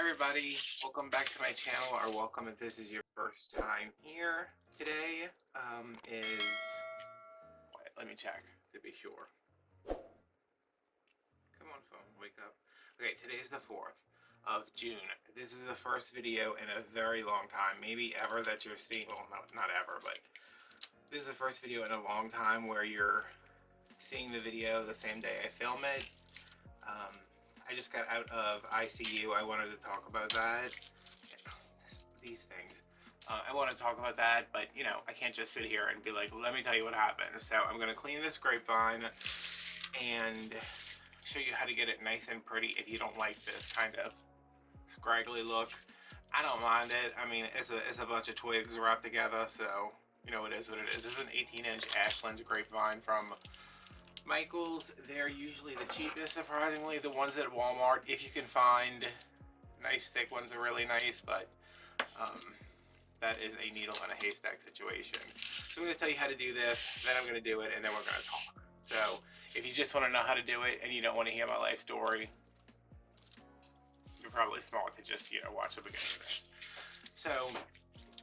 everybody, welcome back to my channel, or welcome if this is your first time here. Today wait, let me check to be sure. Come on phone, wake up. Okay, today's the 4th of June. This is the first video in a very long time, maybe ever, that you're seeing. Well, not ever, but this is the first video in a long time where you're seeing the video the same day I film it. I just got out of ICU. I wanted to talk about that. These things. I want to talk about that, but you know, I can't just sit here and be like, let me tell you what happened. So I'm going to clean this grapevine and show you how to get it nice and pretty if you don't like this kind of scraggly look. I don't mind it. I mean, it's a bunch of twigs wrapped together, so you know, it is what it is. This is an 18-inch Ashland grapevine from Michael's. They're usually the cheapest, surprisingly. The ones at Walmart, if you can find nice thick ones, are really nice, but that is a needle in a haystack situation. So I'm going to tell you how to do this, then I'm going to do it, and then we're going to talk. So if you just want to know how to do it and you don't want to hear my life story, you're probably smart to just, you know, watch the beginning of this. So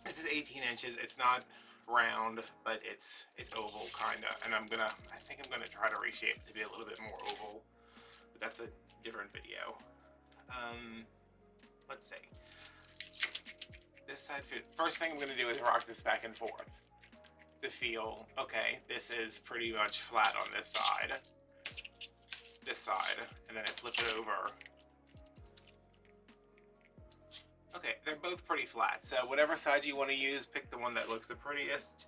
this is 18 inches. It's not round, but it's oval kind of, and I think I'm gonna try to reshape it to be a little bit more oval, but that's a different video. Let's see, this side. First thing I'm gonna do is rock this back and forth to feel okay. This is pretty much flat on this side, and then I flip it over. Okay, they're both pretty flat, so whatever side you want to use, pick the one that looks the prettiest.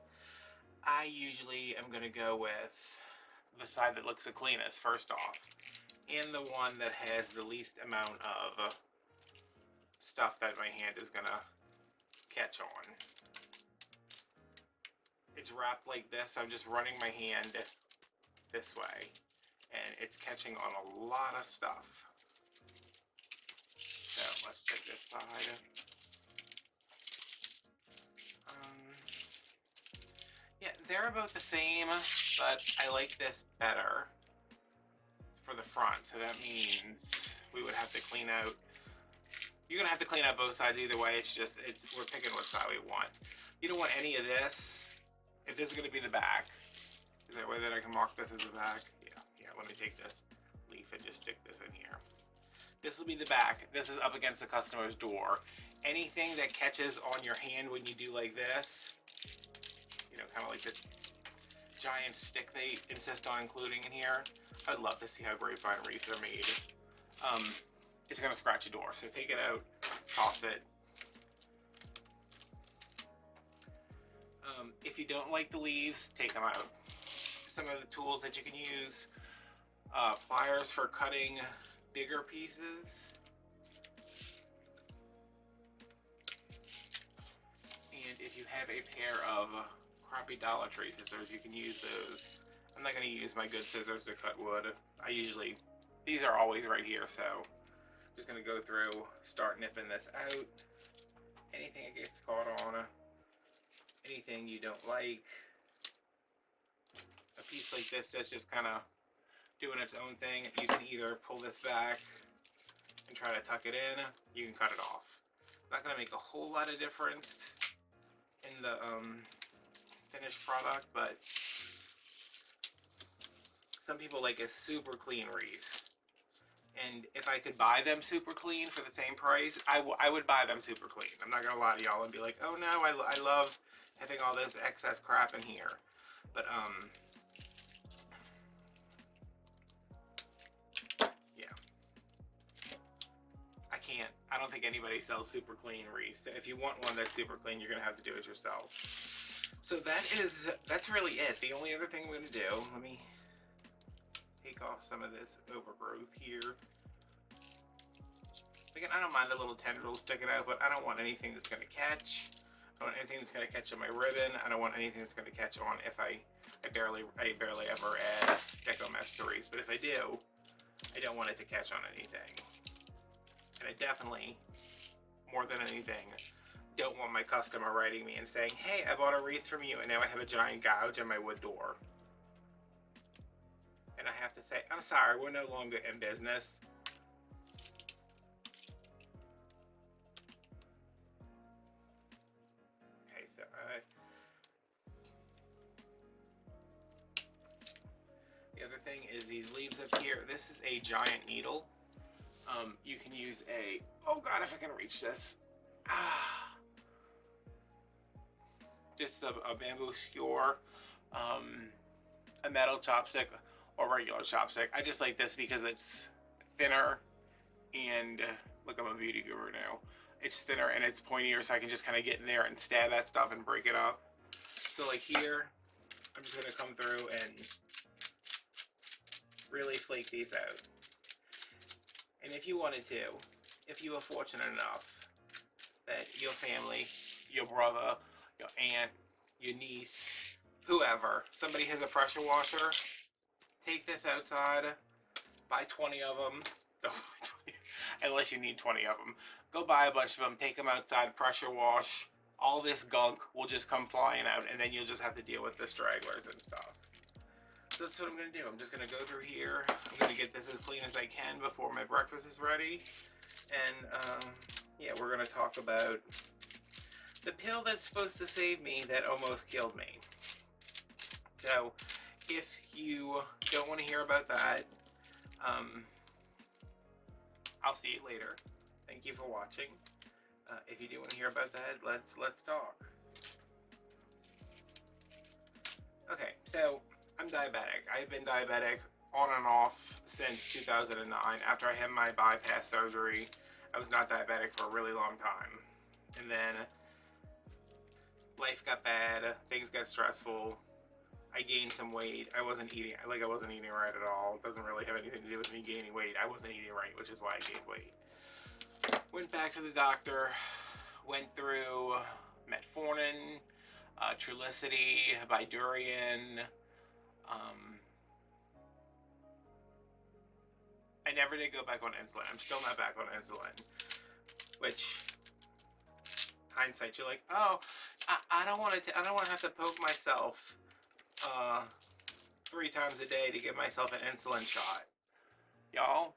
I usually am going to go with the side that looks the cleanest first off, and the one that has the least amount of stuff that my hand is going to catch on. It's wrapped like this, so I'm just running my hand this way, and it's catching on a lot of stuff. So let's check this side. Yeah, they're about the same, but I like this better for the front. So that means we would have to clean out. You're gonna have to clean out both sides either way. We're picking what side we want. You don't want any of this. If this is gonna be the back, is there a way that I can mark this as the back? Yeah. Let me take this leaf and just stick this in here. This will be the back. This is up against the customer's door. Anything that catches on your hand when you do like this, you know, kind of like this giant stick they insist on including in here. I'd love to see how grapevine wreaths are made. It's gonna scratch a door, so take it out, toss it. If you don't like the leaves, take them out. Some of the tools that you can use, pliers for cutting bigger pieces, and if you have a pair of crappy Dollar Tree scissors, you can use those. I'm not going to use my good scissors to cut wood. These are always right here, so I'm just going to go through, start nipping this out. Anything that gets caught on, anything you don't like. A piece like this that's just kind of doing its own thing, you can either pull this back and try to tuck it in, you can cut it off. Not going to make a whole lot of difference in the finished product, but some people like a super clean wreath, and if I could buy them super clean for the same price, I would buy them super clean. I'm not going to lie to y'all and be like, oh no, I love having all this excess crap in here, but I don't think anybody sells super clean wreaths. If you want one that's super clean, you're gonna have to do it yourself. So that's really it. The only other thing I'm gonna do, let me take off some of this overgrowth here. Again, I don't mind the little tendrils sticking out, but I don't want anything that's gonna catch. I don't want anything that's gonna catch on my ribbon. I don't want anything that's gonna catch on if I barely ever add deco mesh to wreaths, but if I do, I don't want it to catch on anything. And I definitely, more than anything, don't want my customer writing me and saying, hey, I bought a wreath from you and now I have a giant gouge on my wood door. And I have to say, I'm sorry, we're no longer in business. thing is these leaves up here. This is a giant needle. You can use a, oh God, if I can reach this. Just a bamboo skewer, a metal chopstick, or regular chopstick. I just like this because it's thinner and look, I'm a beauty guru now. It's thinner and it's pointier, so I can just kind of get in there and stab at stuff and break it up. So like here, I'm just gonna come through and really flake these out. And if you wanted to, if you were fortunate enough that your family, your brother, your aunt, your niece, whoever, somebody has a pressure washer, take this outside, buy 20 of them. Don't buy 20, unless you need 20 of them. Go buy a bunch of them, take them outside, pressure wash. All this gunk will just come flying out, and then you'll just have to deal with the stragglers and stuff. So that's what I'm going to do. I'm just going to go through here. I'm going to get this as clean as I can before my breakfast is ready. And yeah, we're going to talk about the pill that's supposed to save me that almost killed me. So if you don't want to hear about that, I'll see you later. Thank you for watching. If you do want to hear about that, let's talk. Okay, so I'm diabetic. I've been diabetic on and off since 2009. After I had my bypass surgery, I was not diabetic for a really long time. And then life got bad, things got stressful. I gained some weight. I wasn't eating right at all. It doesn't really have anything to do with me gaining weight. I wasn't eating right, which is why I gained weight. Went back to the doctor, went through metformin, Trulicity, Bidurian. I never did go back on insulin. I'm still not back on insulin. Which, hindsight, you're like, oh, I don't want to. I don't want to have to poke myself 3 times a day to give myself an insulin shot. Y'all,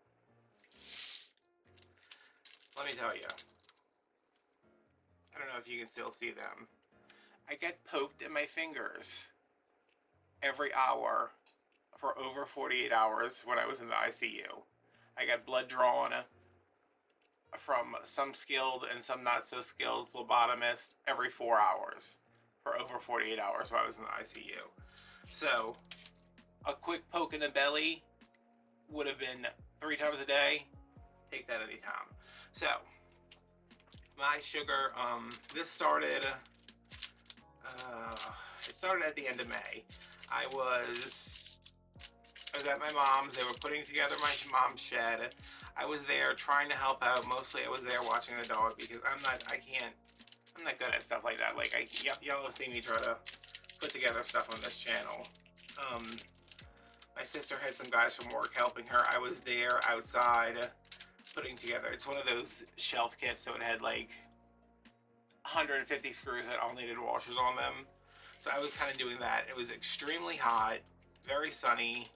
let me tell you. I don't know if you can still see them. I get poked in my fingers every hour for over 48 hours when I was in the ICU. I got blood drawn from some skilled and some not so skilled phlebotomists every 4 hours for over 48 hours while I was in the ICU. So a quick poke in the belly would have been 3 times a day. Take that anytime. So my sugar, this started, it started at the end of May. I was at my mom's. They were putting together my mom's shed. I was there trying to help out. Mostly I was there watching the dog because I'm not good at stuff like that. Like, y'all have seen me try to put together stuff on this channel. My sister had some guys from work helping her. I was there outside putting together. It's one of those shelf kits, so it had like 150 screws that all needed washers on them. So I was kind of doing that. It was extremely hot, very sunny.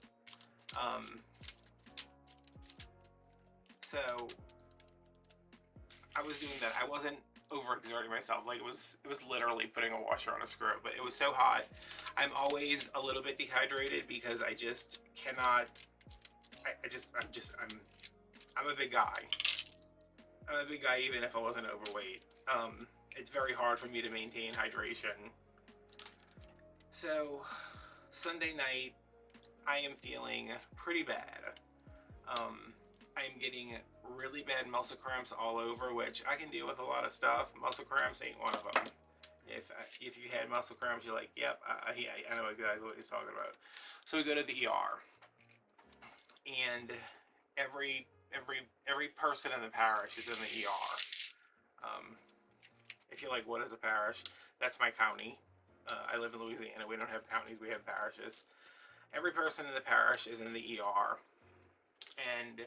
So I was doing that. I wasn't overexerting myself. Like, it was literally putting a washer on a screw, but it was so hot. I'm always a little bit dehydrated because I just cannot, I'm a big guy. I'm a big guy even if I wasn't overweight. It's very hard for me to maintain hydration. So Sunday night, I am feeling pretty bad. I'm getting really bad muscle cramps all over, which I can deal with a lot of stuff. Muscle cramps ain't one of them. If you had muscle cramps, you're like, yep, I know exactly what he's talking about. So we go to the ER, and every person in the parish is in the ER. If you're like, what is a parish? That's my county. I live in Louisiana. We don't have counties, we have parishes. Every person in the parish is in the ER, and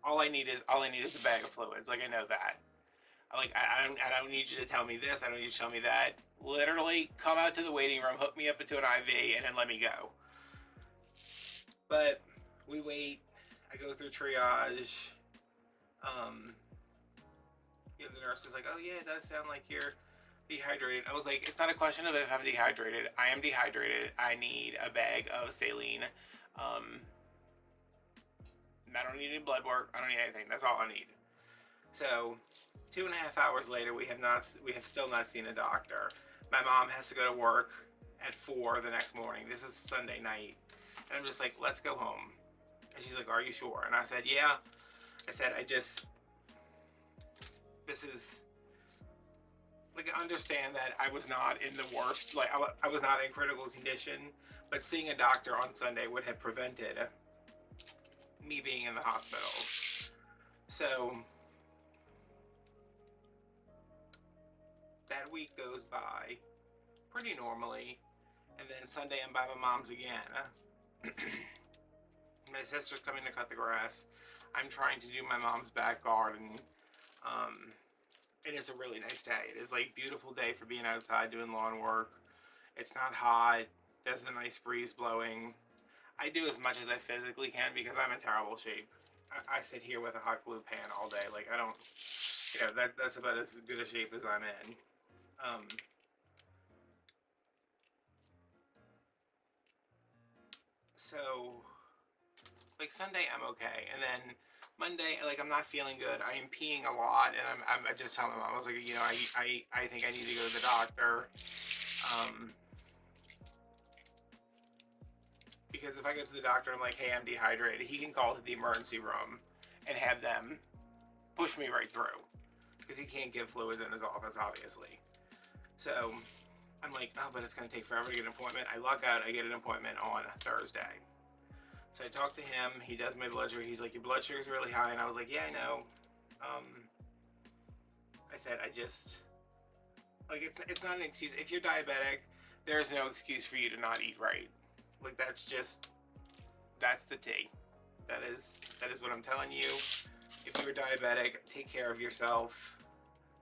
all I need is a bag of fluids. Like, I know that. I don't need you to tell me this. I don't need you to tell me that. Literally, come out to the waiting room, hook me up into an IV, and then let me go. But we wait. I go through triage. The nurse is like, oh yeah, it does sound like you're dehydrated. I was like, it's not a question of if I'm dehydrated. I am dehydrated. I need a bag of saline. I don't need any blood work. I don't need anything. That's all I need. So 2.5 hours later, we have still not seen a doctor. My mom has to go to work at 4 the next morning. This is Sunday night. And I'm just like, let's go home. And she's like, are you sure? And I said, yeah. I said, this is, like, I understand that I was not in the worst, like, I was not in critical condition, but seeing a doctor on Sunday would have prevented me being in the hospital. So that week goes by pretty normally, and then Sunday I'm by my mom's again. My sister's coming to cut the grass. I'm trying to do my mom's back garden. It is a really nice day. It is like beautiful day for being outside doing lawn work. It's not hot. There's a nice breeze blowing. I do as much as I physically can because I'm in terrible shape. I sit here with a hot glue pan all day. Like, I don't, that's about as good a shape as I'm in. So, like, Sunday I'm okay, and then Monday, like, I'm not feeling good. I am peeing a lot, and I just telling my mom, I was like, I think I need to go to the doctor. Because if I go to the doctor, I'm like, hey, I'm dehydrated, he can call to the emergency room and have them push me right through, because he can't give fluids in his office, obviously. So I'm like, oh, but it's going to take forever to get an appointment. I luck out, I get an appointment on Thursday. So I talk to him, he does my blood sugar, he's like, your blood sugar's really high, and I was like, yeah, I know. I said, like, it's not an excuse. If you're diabetic, there's no excuse for you to not eat right. Like, that's the tea. That is what I'm telling you. If you're diabetic, take care of yourself.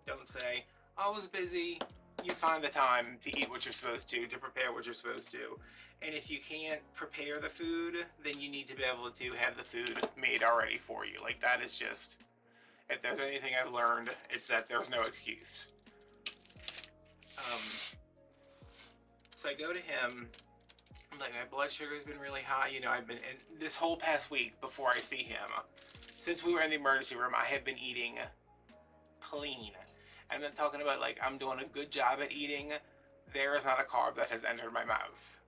Don't say, oh, I was busy. You find the time to eat what you're supposed to prepare what you're supposed to. And if you can't prepare the food, then you need to be able to have the food made already for you. Like, that is just, if there's anything I've learned, it's that there's no excuse. So I go to him. I'm like, my blood sugar's been really high. I've been, in this whole past week before I see him, since we were in the emergency room, I have been eating clean. I'm not talking about, like, I'm doing a good job at eating. There is not a carb that has entered my mouth,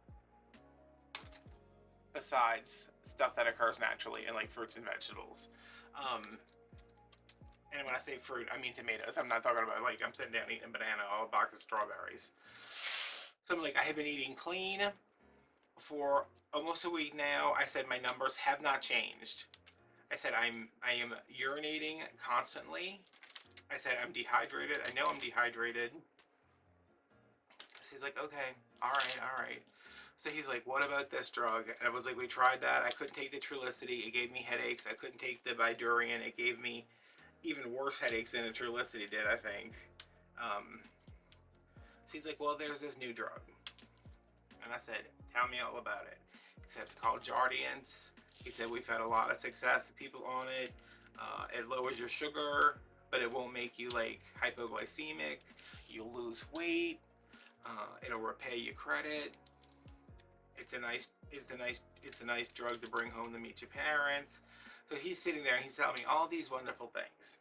besides stuff that occurs naturally in, like, fruits and vegetables. And when I say fruit, I mean tomatoes. I'm not talking about, like, I'm sitting down eating a banana or a box of strawberries. So I'm like, I have been eating clean for almost a week now. I said my numbers have not changed. I said I am urinating constantly. I said I'm dehydrated. I know I'm dehydrated. So he's like, okay, all right. So he's like, what about this drug? And I was like, we tried that. I couldn't take the Trulicity. It gave me headaches. I couldn't take the Bidurian. It gave me even worse headaches than the Trulicity did, I think. So he's like, well, there's this new drug. And I said, tell me all about it. He said, it's called Jardiance. He said, we've had a lot of success, people on it. It lowers your sugar, but it won't make you, like, hypoglycemic. You'll lose weight. It'll repay your credit. It's a nice drug to bring home to meet your parents. So he's sitting there and he's telling me all these wonderful things.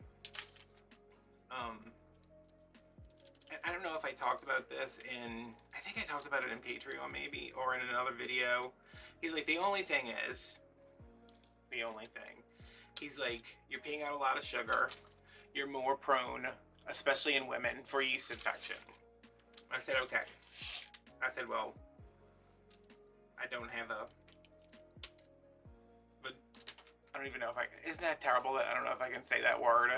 And I don't know if I talked about this I think I talked about it in Patreon maybe, or in another video. He's like, the only thing, he's like, you're peeing out a lot of sugar. You're more prone, especially in women, for yeast infection. I said, okay. I said, well, I don't have but I don't even know if isn't that terrible that I don't know if I can say that word?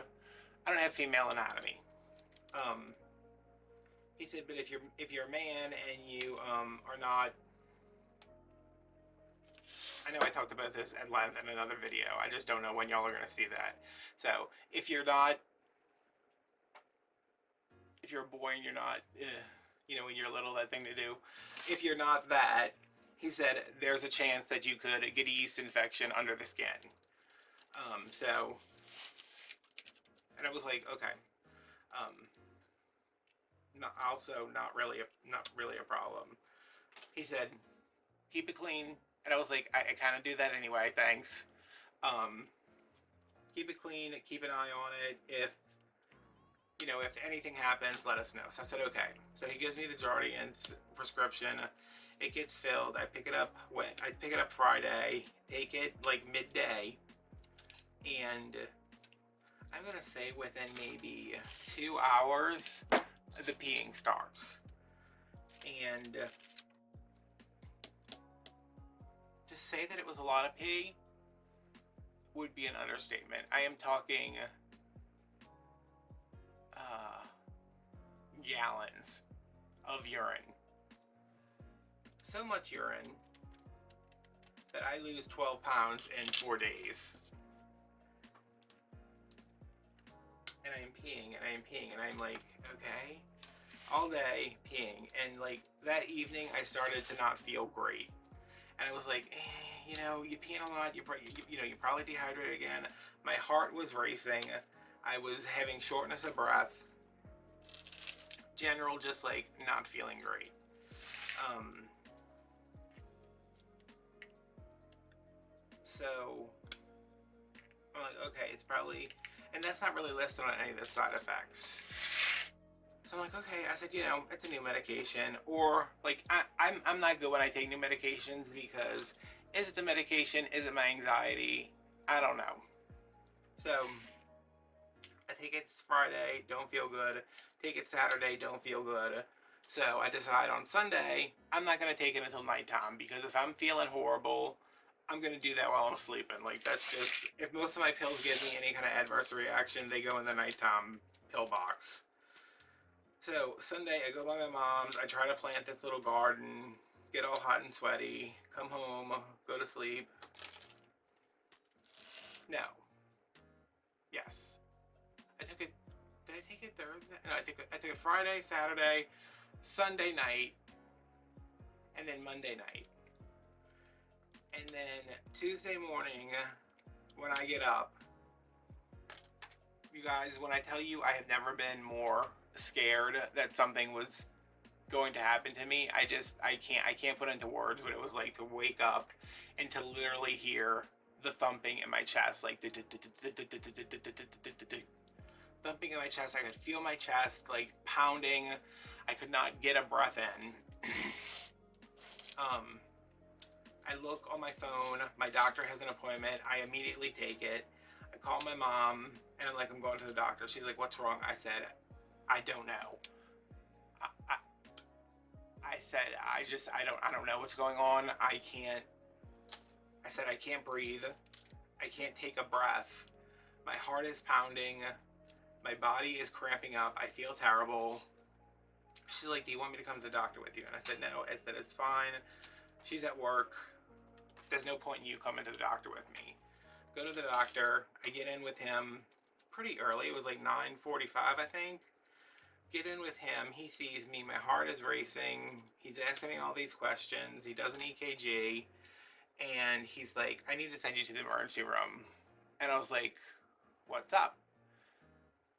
I don't have female anatomy. He said, but if you're a man and you are not, I know I talked about this at length in another video. I just don't know when y'all are going to see that. So if you're a boy and you're not, when you're little, that thing to do. If you're not that, he said, there's a chance that you could get a yeast infection under the skin. And I was like, okay. Also not really a problem. He said, keep it clean. And I was like, I kind of do that anyway, thanks. Um, Keep it clean, keep an eye on it. If anything happens, let us know. So I said, okay. So he gives me the Jardiance prescription. It gets filled. I pick it up Friday, take it like midday, and I'm gonna say within maybe 2 hours, the peeing starts. And to say that it was a lot of pee would be an understatement. I am talking gallons of urine. So much urine that I lose 12 pounds in 4 days. And I am peeing, and I am peeing, and I'm like, okay, all day peeing. And like that evening, I started to not feel great. And I was like, you're peeing a lot, you're probably dehydrated again. My heart was racing. I was having shortness of breath. General, just like not feeling great. So I'm like, okay, it's probably, and that's not really listed on any of the side effects. So I'm like, okay. I said, it's a new medication, or like I'm not good when I take new medications because is it the medication? Is it my anxiety? I don't know. So I take it Friday, don't feel good. Take it Saturday, don't feel good. So I decide on Sunday, I'm not going to take it until nighttime because if I'm feeling horrible, I'm going to do that while I'm sleeping. Like, that's just, if most of my pills give me any kind of adverse reaction, they go in the nighttime pill box. So Sunday, I go by my mom's, I try to plant this little garden, get all hot and sweaty, come home, go to sleep. No. Yes. I took it, did I take it Thursday? No, I took it Friday, Saturday, Sunday night, and then Monday night. And then Tuesday morning, when I get up, you guys, when I tell you I have never been more scared that something was going to happen to me, I can't put into words what it was like to wake up and to literally hear the thumping in my chest, like thumping in my chest. I could feel my chest like pounding. I could not get a breath in. I look on my phone. My doctor has an appointment. I immediately take it. I call my mom and I'm like, I'm going to the doctor. She's like, what's wrong? I said, I don't know. I said, I don't know what's going on. I said, I can't breathe. I can't take a breath. My heart is pounding. My body is cramping up. I feel terrible. She's like, do you want me to come to the doctor with you? And I said, no. I said, it's fine. She's at work. There's no point in you coming to the doctor with me. Go to the doctor. I get in with him pretty early. It was like 9:45, I think. Get in with him. He sees me. My heart is racing. He's asking me all these questions. He does an EKG. And he's like, I need to send you to the emergency room. And I was like, what's up?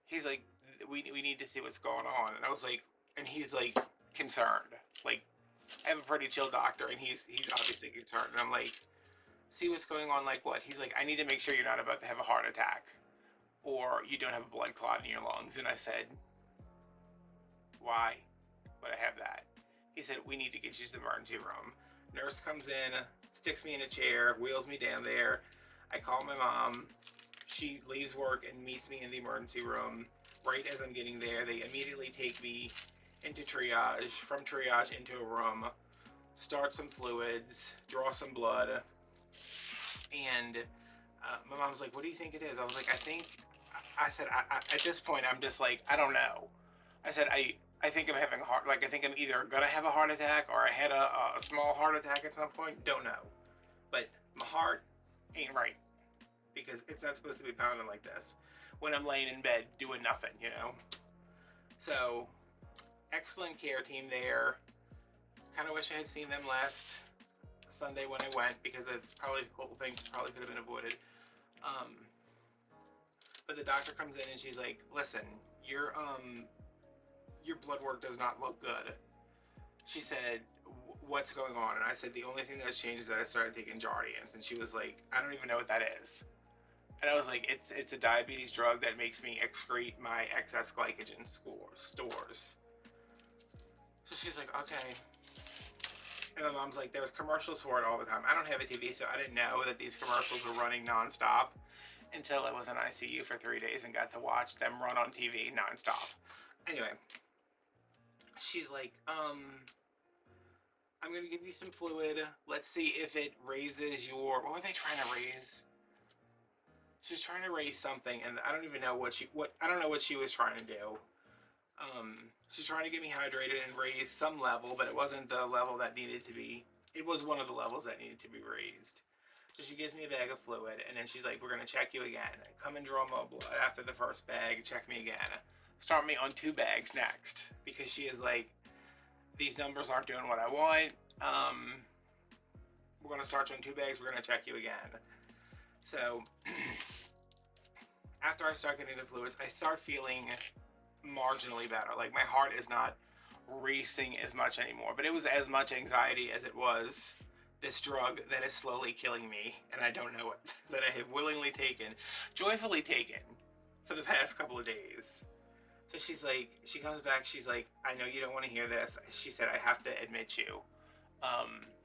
He's like, we need to see what's going on. And I was like, and he's like concerned. Like, I have a pretty chill doctor, and he's obviously concerned. And I'm like, see what's going on, like what? He's like, I need to make sure you're not about to have a heart attack or you don't have a blood clot in your lungs. And I said, why would I have that? He said, we need to get you to the emergency room. Nurse comes in, sticks me in a chair, wheels me down there. I call my mom. She leaves work and meets me in the emergency room. Right as I'm getting there, they immediately take me into triage, from triage into a room, start some fluids, draw some blood. And my mom's like, what do you think it is? I was like, I said, at this point, I'm just like, I don't know. I said, I think I'm having a heart, like, I think I'm either gonna have a heart attack or I had a small heart attack at some point. Don't know. But my heart ain't right because it's not supposed to be pounding like this when I'm laying in bed doing nothing, So, excellent care team there. Kind of wish I had seen them last Sunday when I went because it's probably the whole thing probably could have been avoided. But the doctor comes in and she's like, listen, your blood work does not look good. She said, what's going on? And I said, the only thing that's changed is that I started taking Jardiance. And she was like, I don't even know what that is. And I was like, it's a diabetes drug that makes me excrete my excess glycogen stores. So she's like, okay. And my mom's like, there's commercials for it all the time. I don't have a TV, so I didn't know that these commercials were running nonstop until I was in ICU for 3 days and got to watch them run on TV nonstop. Anyway, she's like, I'm gonna give you some fluid. Let's see if it raises your, what were they trying to raise? She's trying to raise something, and I don't even know I don't know what she was trying to do. She's trying to get me hydrated and raise some level, but it wasn't the level that needed to be. It was one of the levels that needed to be raised. So she gives me a bag of fluid, and then she's like, we're going to check you again. Come and draw more blood after the first bag. Check me again. Start me on 2 bags next, because she is like, these numbers aren't doing what I want. We're going to start you on 2 bags. We're going to check you again. So after I start getting the fluids, I start feeling marginally better. Like, my heart is not racing as much anymore, but it was as much anxiety as it was this drug that is slowly killing me, and I don't know it, that I have willingly taken, joyfully taken, for the past couple of days. So she's like, she comes back, she's like, I know you don't want to hear this. She said, I have to admit you.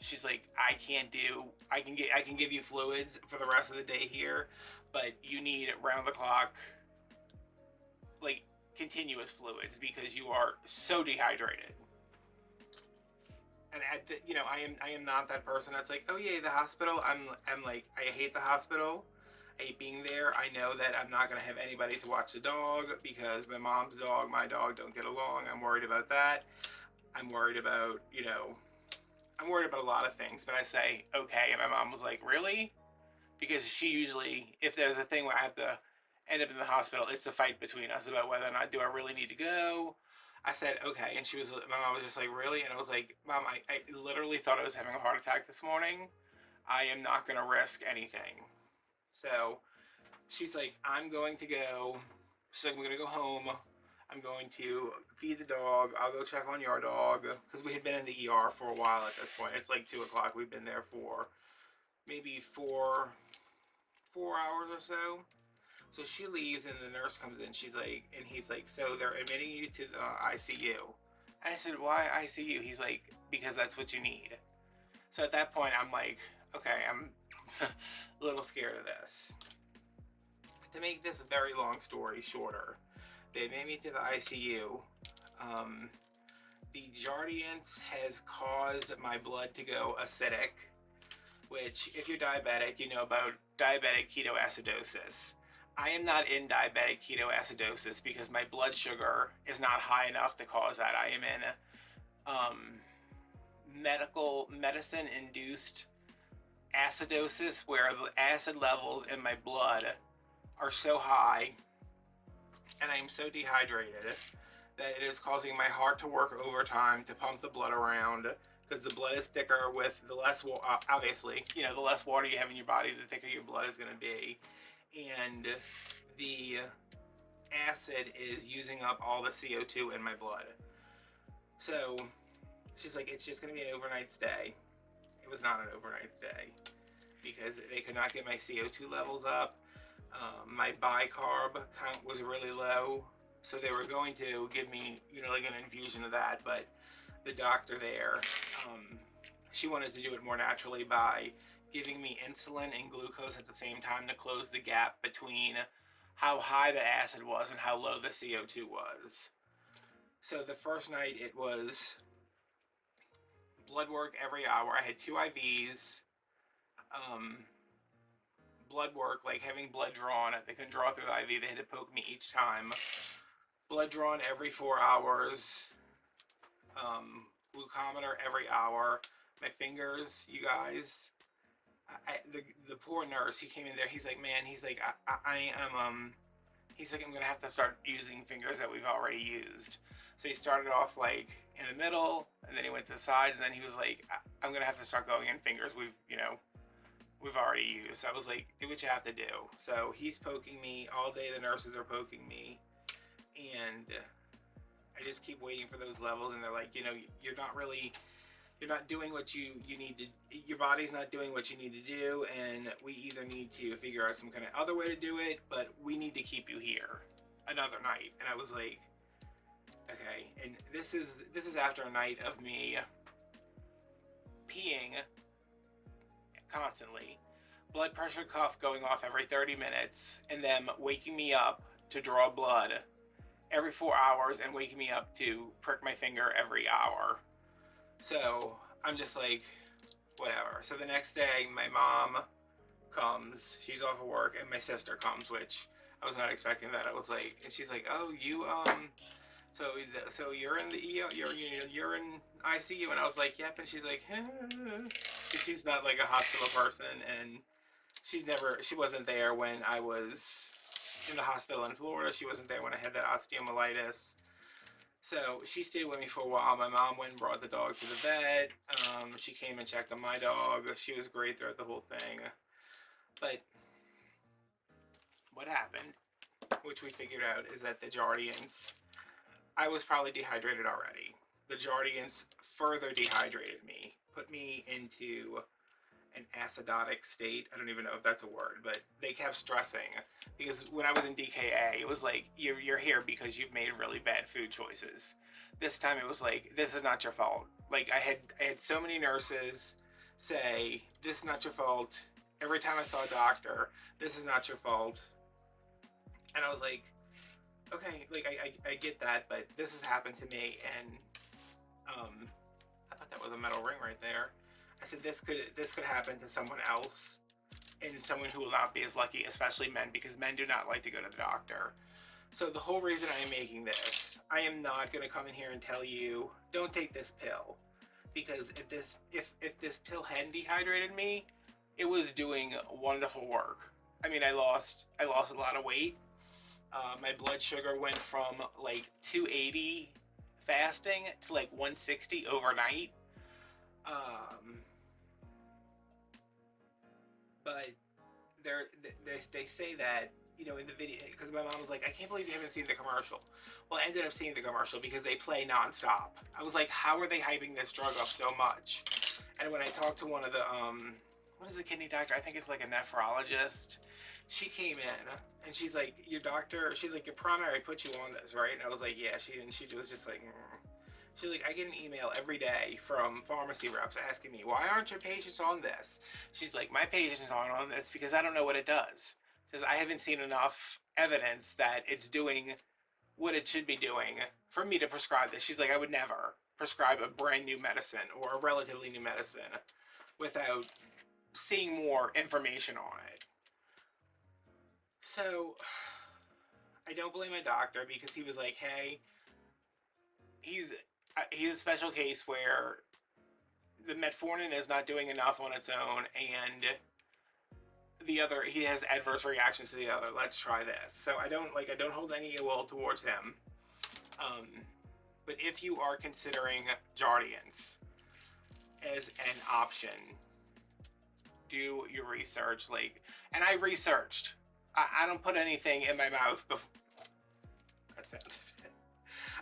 She's like, I can give you fluids for the rest of the day here, but you need round the clock, like, continuous fluids, because you are so dehydrated. And I am not that person that's like, oh yeah, the hospital. I'm like, I hate the hospital. I hate being there. I know that I'm not gonna have anybody to watch the dog because my mom's dog, my dog don't get along. I'm worried about that. I'm worried about, I'm worried about a lot of things. But I say, okay, and my mom was like, really? Because she usually, if there's a thing where I have to end up in the hospital, it's a fight between us about whether or not do I really need to go. I said, okay. And my mom was just like, really? And I was like, Mom, I literally thought I was having a heart attack this morning. I am not going to risk anything. So she's like, I'm going to go. She's like, I'm going to go home. I'm going to feed the dog. I'll go check on your dog. Because we had been in the ER for a while at this point. It's like 2 o'clock. We've been there for maybe 4 hours or so. So she leaves and the nurse comes in. She's like, and he's like, so they're admitting you to the ICU. And I said, why ICU? He's like, because that's what you need. So at that point, I'm like, okay, I'm a little scared of this. To make this very long story shorter, they made me to the ICU. The Jardiance has caused my blood to go acidic, which, if you're diabetic, you know about diabetic ketoacidosis. I am not in diabetic ketoacidosis because my blood sugar is not high enough to cause that. I am in medicine-induced acidosis, where the acid levels in my blood are so high and I am so dehydrated that it is causing my heart to work overtime to pump the blood around, because the blood is thicker with the less, obviously, the less water you have in your body, the thicker your blood is going to be. And the acid is using up all the CO2 in my blood. So she's like, it's just going to be an overnight stay. It was not an overnight stay because they could not get my CO2 levels up. My bicarb count was really low. So they were going to give me, like an infusion of that. But the doctor there, she wanted to do it more naturally by giving me insulin and glucose at the same time to close the gap between how high the acid was and how low the CO2 was. So the first night it was blood work every hour. I had 2 IVs, blood work, like having blood drawn. They couldn't draw through the IV, they had to poke me each time. Blood drawn every 4 hours, glucometer every hour. My fingers, you guys, the poor nurse, he came in there, he's like, man, he's like, he's like, I'm gonna have to start using fingers that we've already used. So he started off like in the middle, and then he went to the sides, and then he was like, I'm gonna have to start going in fingers we've already used. So I was like, do what you have to do. So he's poking me all day, the nurses are poking me, and I just keep waiting for those levels, and they're like, you know, you're not really, you're not doing what you need to, your body's not doing what you need to do, and we either need to figure out some kind of other way to do it, but we need to keep you here another night. And I was like, okay. And this is after a night of me peeing constantly, blood pressure cuff going off every 30 minutes, and them waking me up to draw blood every 4 hours and waking me up to prick my finger every hour. So I'm just like, whatever. So the next day, my mom comes, she's off of work, and my sister comes, which I was not expecting that. I was like, and she's like, oh, you, so you're in the ER, you're in ICU, and I was like, yep, and she's like, she's not like a hospital person, and she wasn't there when I was in the hospital in Florida. She wasn't there when I had that osteomyelitis. So she stayed with me for a while. My mom went and brought the dog to the vet. She came and checked on my dog. She was great throughout the whole thing. But what happened, which we figured out, is that the Jardiance, I was probably dehydrated already. The Jardiance further dehydrated me, put me into an acidotic state. I don't even know if that's a word, but they kept stressing, because when I was in DKA, it was like, you're here because you've made really bad food choices. This time it was like, this is not your fault. Like I had so many nurses say, this is not your fault. Every time I saw a doctor, this is not your fault. And I was like, okay, like I get that, but this has happened to me, and I thought that was a metal ring right there. I said this could happen to someone else, and someone who will not be as lucky, especially men, because men do not like to go to the doctor. So the whole reason I am making this, I am not going to come in here and tell you don't take this pill, because if this pill hadn't dehydrated me, it was doing wonderful work. I mean, I lost a lot of weight. My blood sugar went from like 280 fasting to like 160 overnight. But they say that, you know, in the video, because my mom was like, I can't believe you haven't seen the commercial. Well, I ended up seeing the commercial because they play nonstop. I was like, how are they hyping this drug up so much? And when I talked to one of the, what is the kidney doctor? I think it's like a nephrologist. She came in and she's like, your doctor, she's like, your primary put you on this, right? And I was like, yeah, she was just like, She's like, I get an email every day from pharmacy reps asking me, why aren't your patients on this? She's like, my patients aren't on this because I don't know what it does. Because I haven't seen enough evidence that it's doing what it should be doing for me to prescribe this. She's like, I would never prescribe a brand new medicine or a relatively new medicine without seeing more information on it. So I don't blame my doctor, because he was like, hey, he's a special case where the metformin is not doing enough on its own, and he has adverse reactions to the other. Let's try this. So I don't hold any ill will towards him. But if you are considering Jardiance as an option, do your research. And I researched. I don't put anything in my mouth before. That's it.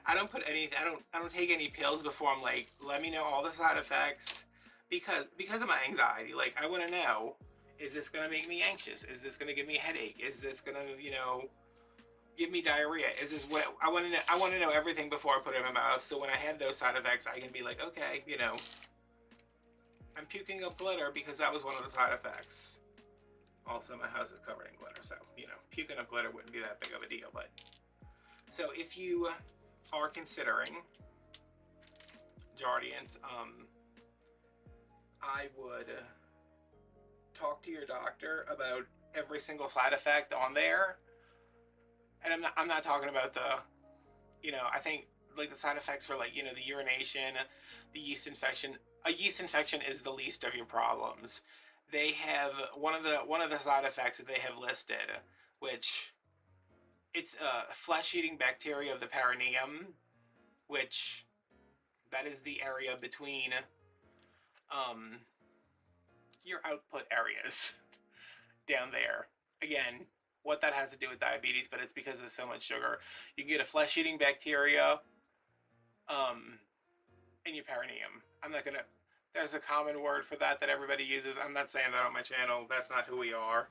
I don't put anything. I don't take any pills before I'm like, let me know all the side effects, because of my anxiety. Like, I want to know, is this gonna make me anxious? Is this gonna give me a headache? Is this gonna, give me diarrhea? Is this what I want to know? I want to know everything before I put it in my mouth. So when I have those side effects, I can be like, okay, I'm puking up glitter because that was one of the side effects. Also, my house is covered in glitter, so puking up glitter wouldn't be that big of a deal. But so if you are considering Jardiance, I would talk to your doctor about every single side effect on there. And I'm not talking about the, I think like the side effects were like, the urination, the yeast infection. A yeast infection is the least of your problems. They have one of the side effects that they have listed, which it's flesh-eating bacteria of the perineum, which that is the area between your output areas down there. Again, what that has to do with diabetes, but it's because there's so much sugar. You can get a flesh-eating bacteria, in your perineum. I'm not gonna, there's a common word for that that everybody uses. I'm not saying that on my channel. That's not who we are.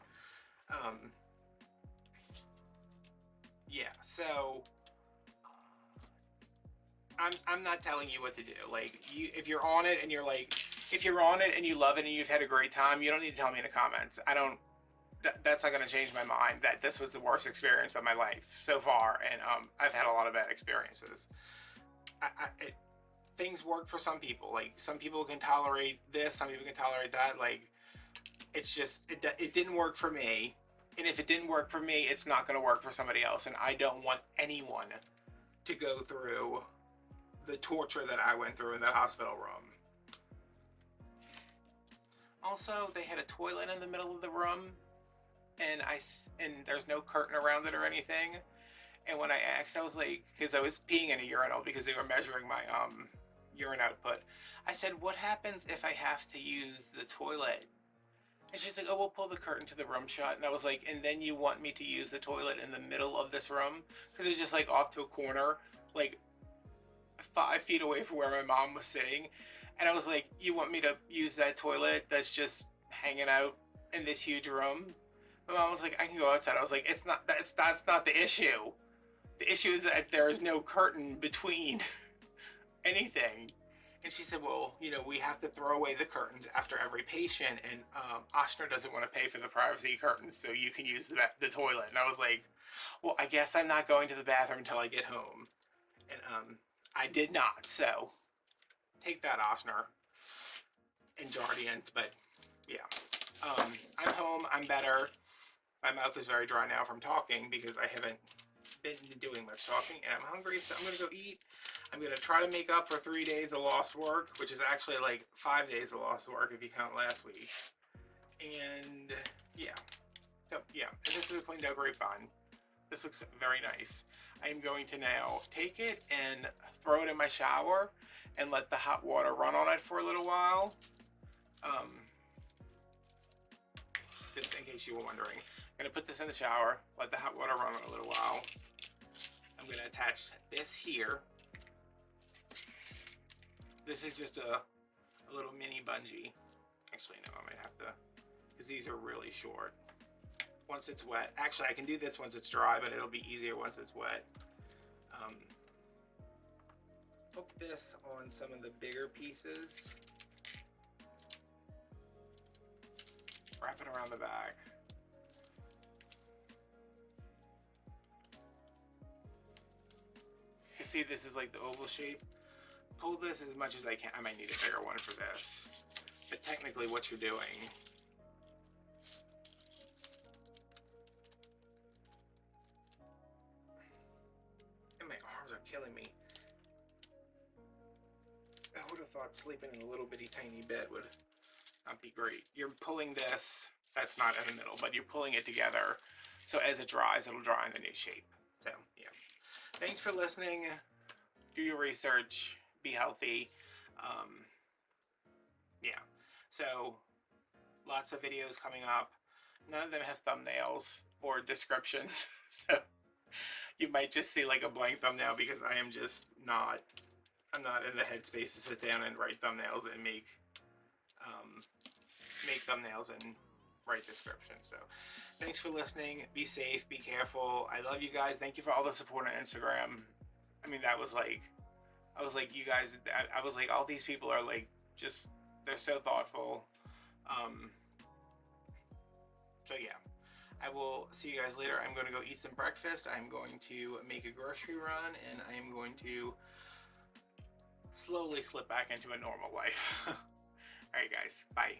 Yeah, so I'm not telling you what to do. Like, if you're on it and you're like, if you're on it and you love it and you've had a great time, you don't need to tell me in the comments. I don't, that's not going to change my mind that this was the worst experience of my life so far. And I've had a lot of bad experiences. Things work for some people. Like, some people can tolerate this, some people can tolerate that. Like, it's just, it didn't work for me. And if it didn't work for me, it's not going to work for somebody else. And I don't want anyone to go through the torture that I went through in that hospital room. Also, they had a toilet in the middle of the room, and there's no curtain around it or anything. And when I asked, I was like, because I was peeing in a urinal because they were measuring my urine output. I said, what happens if I have to use the toilet? And she's like, oh, we'll pull the curtain to the room shut. And I was like, and then you want me to use the toilet in the middle of this room? Because it was just like off to a corner, like 5 feet away from where my mom was sitting. And I was like, you want me to use that toilet that's just hanging out in this huge room? My mom was like, I can go outside. I was like, that's not the issue. The issue is that there is no curtain between anything. And she said, well, you know, we have to throw away the curtains after every patient, and Oshner doesn't want to pay for the privacy curtains, so you can use the toilet. And I was like, well, I guess I'm not going to the bathroom until I get home. And I did not, so take that, Oshner and Jardiance. But yeah, I'm home, I'm better. My mouth is very dry now from talking because I haven't been doing much talking, and I'm hungry, so I'm gonna go eat. I'm gonna try to make up for 3 days of lost work, which is actually like 5 days of lost work if you count last week. And yeah, so yeah, and this is a cleaned out grapevine. This looks very nice. I am going to now take it and throw it in my shower and let the hot water run on it for a little while. Just in case you were wondering. I'm gonna put this in the shower, let the hot water run on a little while. I'm gonna attach this here. This is just a little mini bungee. Actually, no, I might have to, because these are really short. Once it's wet, actually I can do this once it's dry, but it'll be easier once it's wet. Hook this on some of the bigger pieces. Wrap it around the back. You see, this is like the oval shape. Pull this as much as I can. I might need a bigger one for this, but technically what you're doing, and my arms are killing me. I would have thought sleeping in a little bitty tiny bed would not be great. You're pulling this, that's not in the middle, but you're pulling it together, so as it dries, it'll dry in the new shape. So yeah, thanks for listening. Do your research, be healthy. Yeah, so lots of videos coming up. None of them have thumbnails or descriptions, so you might just see like a blank thumbnail because I am just not, I'm not in the headspace to sit down and write thumbnails and make thumbnails and write descriptions. So thanks for listening. Be safe, be careful. I love you guys. Thank you for all the support on Instagram. I mean, that was like, I was like, you guys, I was like, all these people are like, just, they're so thoughtful. So yeah, I will see you guys later. I'm going to go eat some breakfast. I'm going to make a grocery run, and I am going to slowly slip back into a normal life. All right, guys, bye.